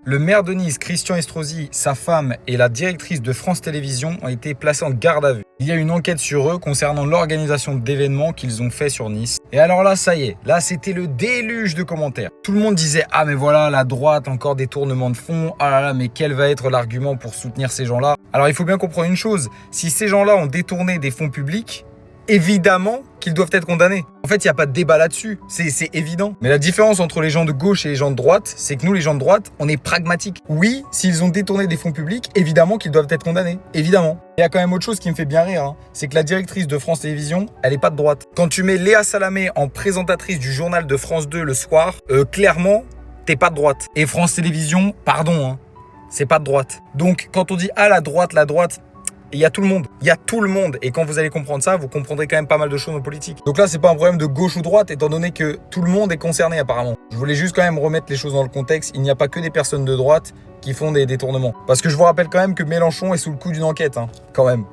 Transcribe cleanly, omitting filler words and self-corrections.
Le maire de Nice, Christian Estrosi, sa femme et la directrice de France Télévisions ont été placés en garde à vue. Il y a une enquête sur eux concernant l'organisation d'événements qu'ils ont fait sur Nice. Et alors là, ça y est, là c'était le déluge de commentaires. Tout le monde disait « Ah mais voilà, la droite, encore des tournements de fonds. Ah là là, mais quel va être l'argument pour soutenir ces gens-là » Alors il faut bien comprendre une chose, si ces gens-là ont détourné des fonds publics, évidemment qu'ils doivent être condamnés. En fait, il n'y a pas de débat là-dessus, c'est évident. Mais la différence entre les gens de gauche et les gens de droite, c'est que nous, les gens de droite, on est pragmatiques. Oui, s'ils ont détourné des fonds publics, évidemment qu'ils doivent être condamnés. Évidemment. Il y a quand même autre chose qui me fait bien rire, hein. C'est que la directrice de France Télévisions, elle n'est pas de droite. Quand tu mets Léa Salamé en présentatrice du journal de France 2 le soir, clairement, t'es pas de droite. Et France Télévisions, pardon, hein, c'est pas de droite. Donc, quand on dit « Ah, la droite », il y a tout le monde. Il y a tout le monde. Et quand vous allez comprendre ça, vous comprendrez quand même pas mal de choses en politique. Donc là, c'est pas un problème de gauche ou droite, étant donné que tout le monde est concerné apparemment. Je voulais juste quand même remettre les choses dans le contexte. Il n'y a pas que des personnes de droite qui font des détournements. Parce que je vous rappelle quand même que Mélenchon est sous le coup d'une enquête, hein, quand même.